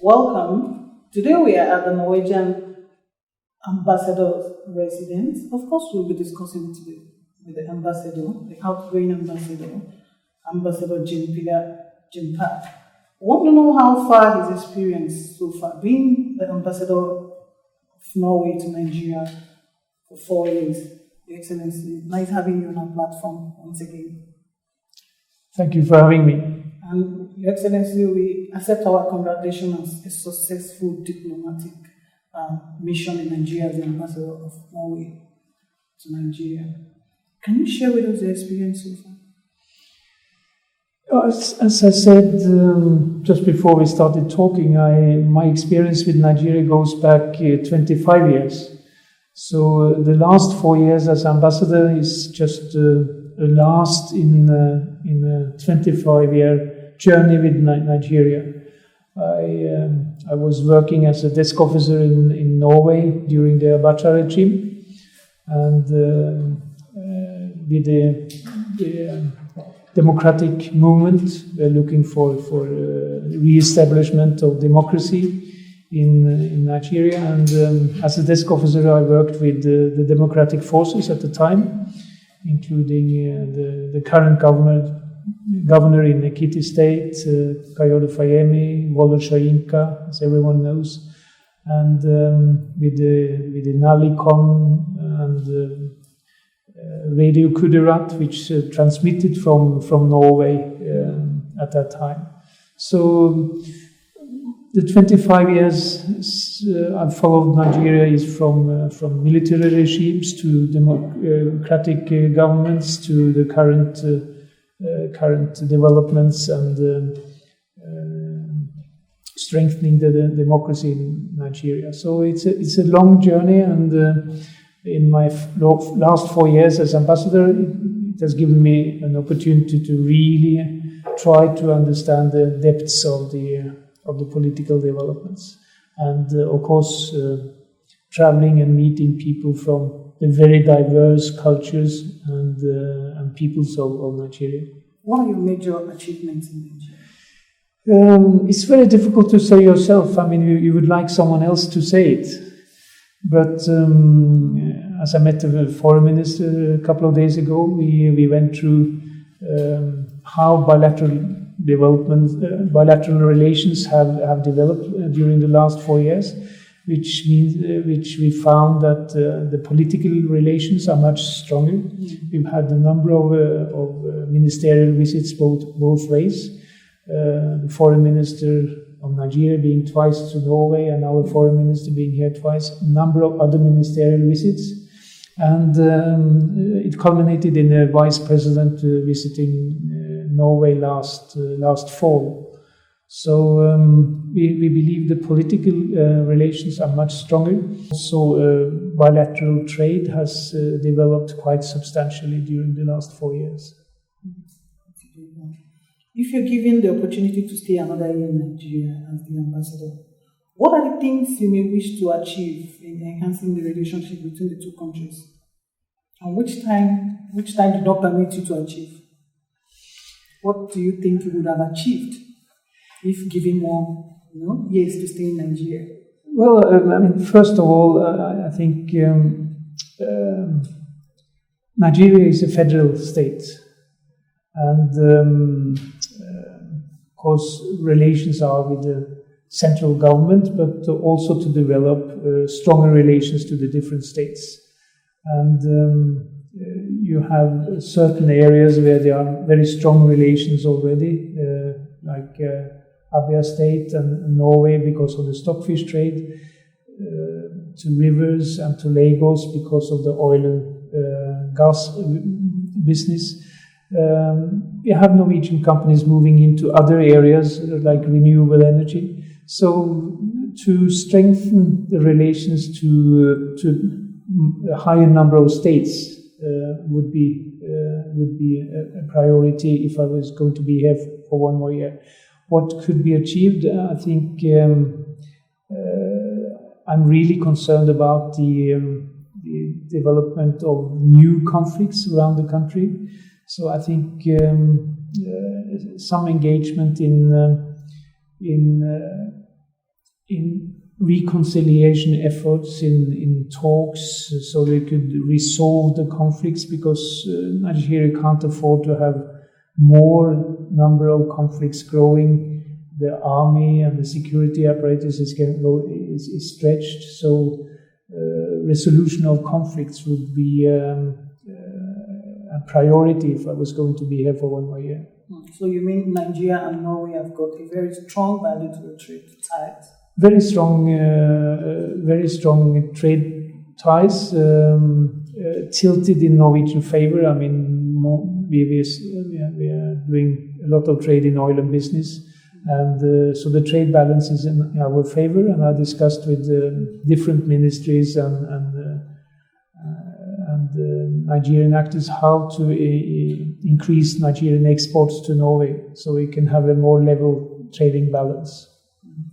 Welcome. Today we are at the Norwegian Ambassador's residence. Of course, we'll be discussing today with the ambassador, the outgoing ambassador, Ambassador Jens-Petter Kjemprud. I want to know how far his experience so far, being the ambassador of Norway to Nigeria for 4 years. Your Excellency, nice having you on our platform once again. Thank you for having me. And Your Excellency, we accept our congratulations on a successful diplomatic mission in Nigeria as the ambassador of Norway to Nigeria. Can you share with us the experience so far? As I said just before we started talking, my experience with Nigeria goes back 25 years. So the last 4 years as ambassador is just a last in a 25-year journey with Nigeria. I was working as a desk officer in Norway during the Abacha regime, and with the democratic movement, looking for re-establishment of democracy in Nigeria. And as a desk officer, I worked with the democratic forces at the time, including the current governor in Ekiti State, Kayode Fayemi, Wole Soyinka, as everyone knows, and with the Nalicon and Radio Kudirat, which transmitted from Norway at that time. So the 25 years I've followed Nigeria is from military regimes to democratic governments to the current developments and strengthening the democracy in Nigeria. So it's a long journey, and in my last 4 years as ambassador, it has given me an opportunity to really try to understand the depths of the political developments, and of course traveling and meeting people from the very diverse cultures and peoples of Nigeria. What are your major achievements in Nigeria? It's very difficult to say yourself. I mean, you would like someone else to say it. But as I met the foreign minister a couple of days ago, we went through how bilateral relations have developed during the last 4 years, which we found that the political relations are much stronger. Mm-hmm. We've had a number of ministerial visits both ways. The foreign minister of Nigeria being twice to Norway, and our foreign minister being here twice, a number of other ministerial visits. And it culminated in a vice president visiting Norway last fall. So we believe the political relations are much stronger. Also, bilateral trade has developed quite substantially during the last 4 years. If you're given the opportunity to stay another year in Nigeria as the ambassador, what are the things you may wish to achieve in enhancing the relationship between the two countries? And which time did not permit you to achieve? What do you think you would have achieved if given more years to stay in Nigeria? Well, I mean, first of all, I think Nigeria is a federal state. And of course, relations are with the central government, but also to develop stronger relations to the different states. And you have certain areas where there are very strong relations already, like Abia State and Norway because of the stockfish trade, to rivers and to Lagos because of the oil and gas business. We have Norwegian companies moving into other areas like renewable energy. So to strengthen the relations to a higher number of states would be a priority if I was going to be here for 1 more year. What could be achieved? I think I'm really concerned about the development of new conflicts around the country. So I think some engagement in in reconciliation efforts, in talks, so they could resolve the conflicts, because Nigeria can't afford to have more number of conflicts growing. The army and the security apparatus is stretched, so resolution of conflicts would be a priority if I was going to be here for 1 more year. So you mean Nigeria and Norway have got a very strong bilateral trade ties? Very strong trade ties, tilted in Norwegian favor. I mean, we are doing a lot of trade in oil and business, and so the trade balance is in our favor. And I discussed with different ministries and Nigerian actors how to increase Nigerian exports to Norway, so we can have a more level trading balance.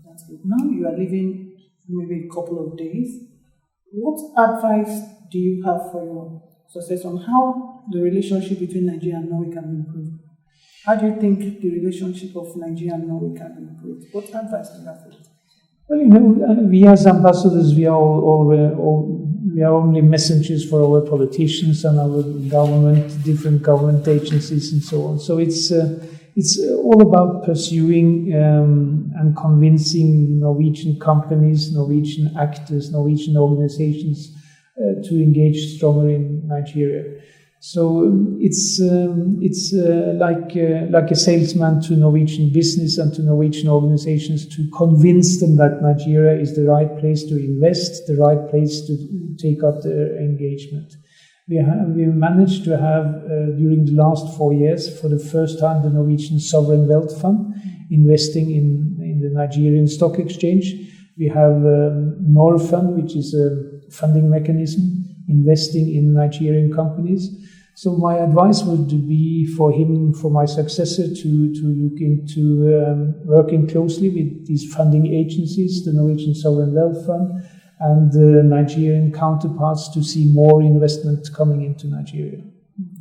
That's good. Now you are leaving maybe a couple of days. What advice do you have for your successor on how the relationship between Nigeria and Norway can be improved? How do you think the relationship of Nigeria and Norway can be improved? What advice do you have for it? Well, we as ambassadors, we are only messengers for our politicians and our government, different government agencies and so on. So it's all about pursuing and convincing Norwegian companies, Norwegian actors, Norwegian organizations to engage stronger in Nigeria. So it's like a salesman to Norwegian business and to Norwegian organizations to convince them that Nigeria is the right place to invest, the right place to take up their engagement. We managed to have, during the last 4 years, for the first time, the Norwegian Sovereign Wealth Fund investing in the Nigerian Stock Exchange. We have Norfund, which is a funding mechanism, investing in Nigerian companies. So my advice would be for my successor, to look into working closely with these funding agencies, the Norwegian Sovereign Wealth Fund, and the Nigerian counterparts, to see more investment coming into Nigeria.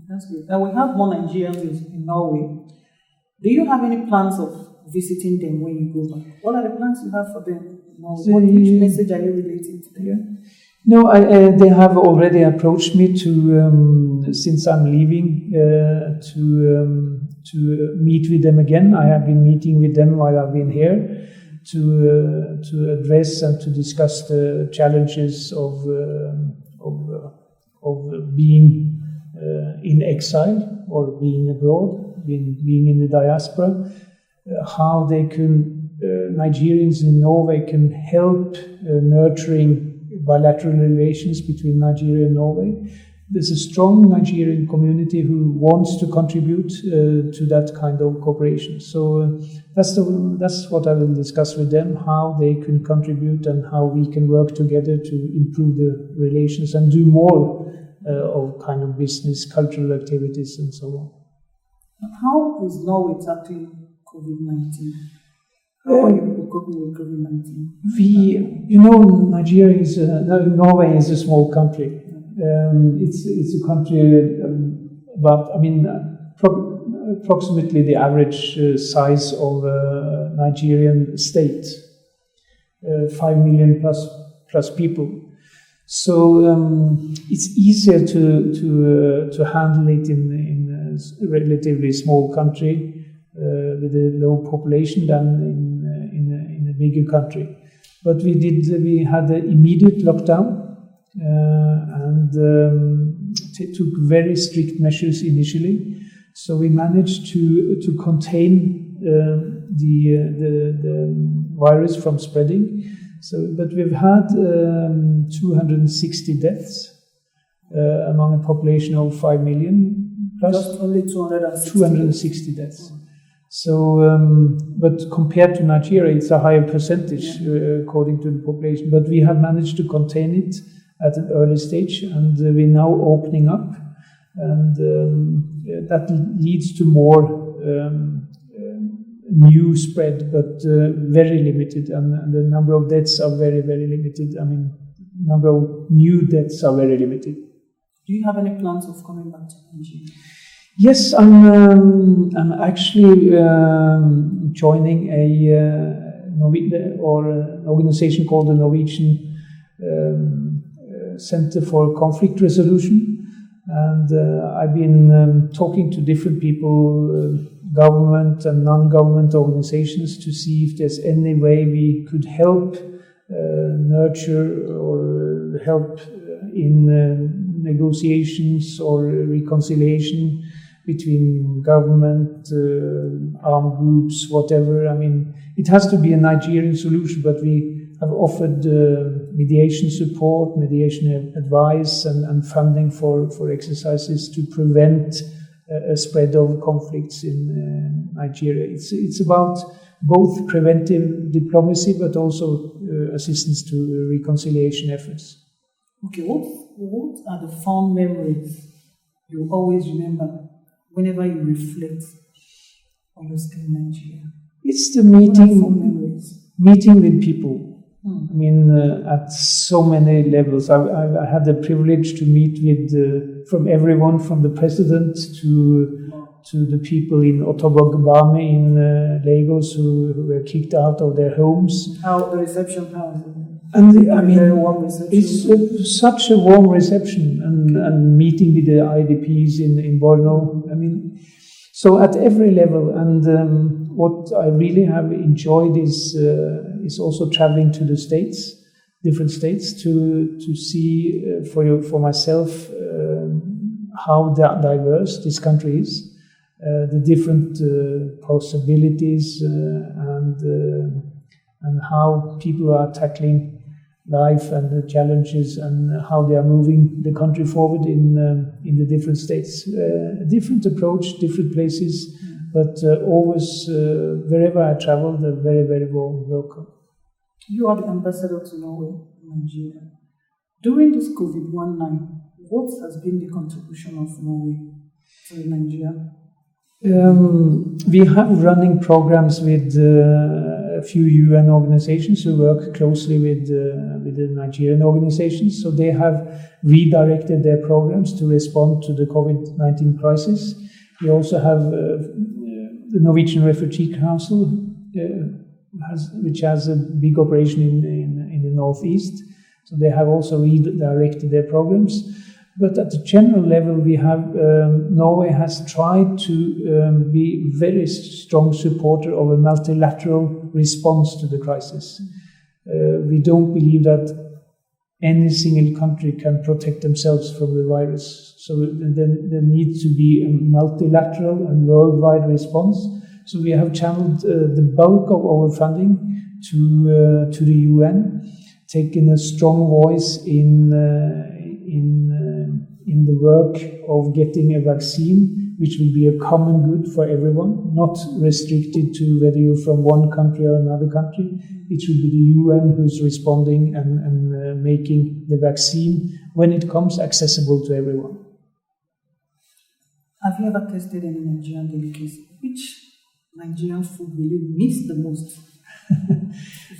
That's good. And we have more Nigerians in Norway. Do you have any plans of visiting them when you go back? What are the plans you have for them? Which message are you relating to them? Yeah. No, they have already approached me to, since I'm leaving, to meet with them again. I have been meeting with them while I've been here, to address and to discuss the challenges of being in exile or being abroad, being in the diaspora, how they can, Nigerians in Norway can help nurturing bilateral relations between Nigeria and Norway. There's a strong Nigerian community who wants to contribute to that kind of cooperation. So that's what I will discuss with them, how they can contribute and how we can work together to improve the relations and do more of kind of business, cultural activities and so on. How is Norway tackling COVID-19? How are you coping with COVID-19? Norway is a small country. It's a country approximately the average size of a Nigerian state, 5 million plus people. So it's easier to handle it in a relatively small country with a low population than in a bigger country. But we had an immediate lockdown and took very strict measures initially. So we managed to contain the virus from spreading. But we've had 260 deaths among a population of 5 million plus. Just only 260 deaths. So, but compared to Nigeria, it's a higher percentage according to the population. But we have managed to contain it at an early stage, and we're now opening up, and that leads to more new spread, but very limited, and the number of deaths are very, very limited. I mean, number of new deaths are very limited. Do you have any plans of coming back to Nigeria? Yes, I'm actually joining a an organization called the Norwegian Center for Conflict Resolution, and I've been talking to different people, government and non-government organizations, to see if there's any way we could help nurture or help in negotiations or reconciliation between government, armed groups, whatever. I mean, it has to be a Nigerian solution, but we have offered mediation support, mediation advice, and funding for exercises to prevent a spread of conflicts in Nigeria. It's about both preventive diplomacy, but also assistance to reconciliation efforts. Okay, what are the fond memories you always remember whenever you reflect on your stay in Nigeria? It's the meeting with people. I mean, at so many levels. I had the privilege to meet with from everyone, from the president to the people in Otobogbame in Lagos who were kicked out of their homes. How the reception house? And I mean, it's such a warm reception, and meeting with the IDPs in Borno. I mean, so at every level. And what I really have enjoyed is also traveling to the states, different states, to see for myself how diverse this country is, the different possibilities, and how people are tackling life and the challenges, and how they are moving the country forward in the different states. A different approach, different places, but always, wherever I travel, they're very, very warm welcome. You are the ambassador to Norway in Nigeria. During this COVID-19, what has been the contribution of Norway to Nigeria? We have running programs with a few UN organizations who work closely with the Nigerian organizations. So they have redirected their programs to respond to the COVID-19 crisis. We also have the Norwegian Refugee Council, which has a big operation in the northeast. So they have also redirected their programs. But at the general level, we have Norway has tried to be a very strong supporter of a multilateral response to the crisis. We don't believe that any single country can protect themselves from the virus. So there needs to be a multilateral and worldwide response. So we have channeled the bulk of our funding to the UN, taking a strong voice in the work of getting a vaccine, which will be a common good for everyone, not restricted to whether you're from one country or another country. It should be the UN who's responding and making the vaccine, when it comes, accessible to everyone. Have you ever tasted any Nigerian delicacy? Which Nigerian food will you miss the most?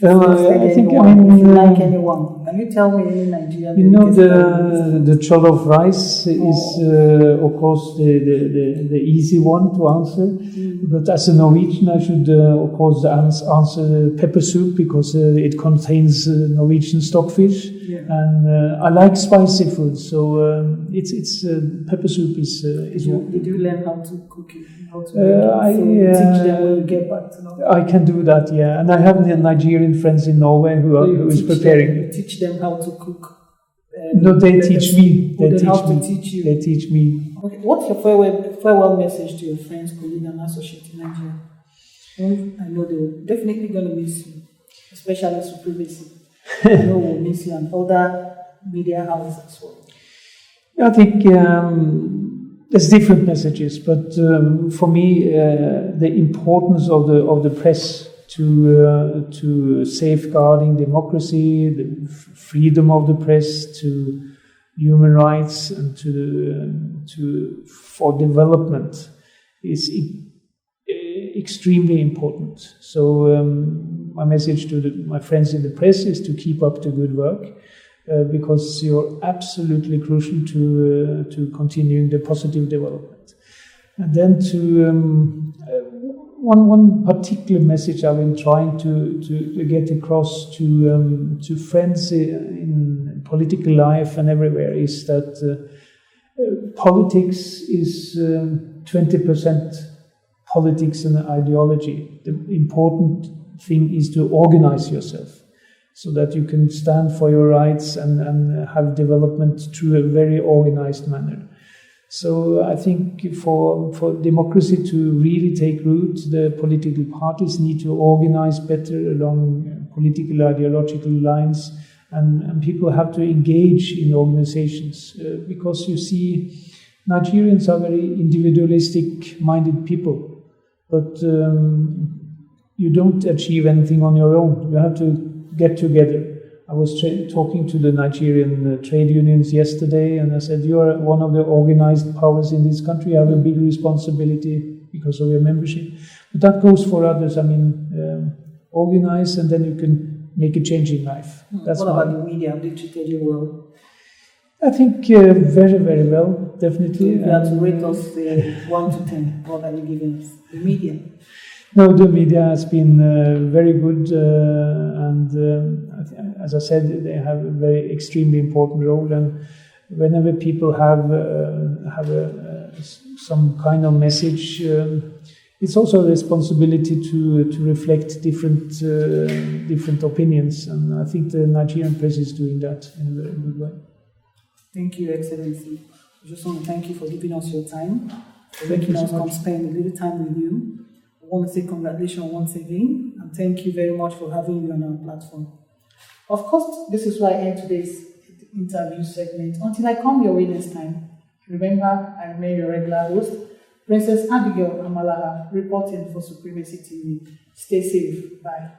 I think if you like anyone, can you tell me any Nigerian? You know, the jollof rice is of course the easy one to answer. But as a Norwegian, I should of course answer pepper soup, because it contains Norwegian stockfish, and I like spicy food, so it's pepper soup is. Did you learn how to cook it? How to make it? Teach them when you get back to Norway. I can do that, yeah, and I have Nigerian friends in Norway who is preparing. You teach them how to cook. No, they teach me. They teach you. They teach me. Okay. What's your farewell message to your friends, colleagues, and associates in Nigeria? I know they're definitely going to miss you, especially Supremacy. I know we'll miss you, and other media houses as well. I think there's different messages, but for me, the importance of the press to safeguarding democracy, the freedom of the press, to human rights, and for development is extremely important. So my message to my friends in the press is to keep up the good work, because you're absolutely crucial to continuing the positive development. And then one particular message I've been trying to get across to friends in political life and everywhere is that politics is 20% politics and ideology. The important thing is to organize yourself so that you can stand for your rights and have development through a very organized manner. So I think for democracy to really take root, the political parties need to organize better along political ideological lines, and people have to engage in organizations because you see Nigerians are very individualistic minded people, but you don't achieve anything on your own. You have to get together. I was talking to the Nigerian trade unions yesterday, and I said, you are one of the organized powers in this country. You have a big responsibility because of your membership. But that goes for others. I mean, organize, and then you can make a change in life. That's what about the media? Have they treated you well? I think very, very well, definitely. If you have to rate us 1 to 10, what are you giving us? The media? No, the media has been very good, and as I said, they have a very extremely important role. And whenever people have some kind of message, it's also a responsibility to reflect different opinions. And I think the Nigerian press is doing that in a very good way. Thank you, Excellency. I just want to thank you for giving us your time, for making us come spend a little time with you. I want to say congratulations once again, and thank you very much for having you on our platform. Of course, this is where I end today's interview segment. Until I come your way next time, remember, I remain your regular host, Princess Abigail Amalaha, reporting for Supremacy TV. Stay safe. Bye.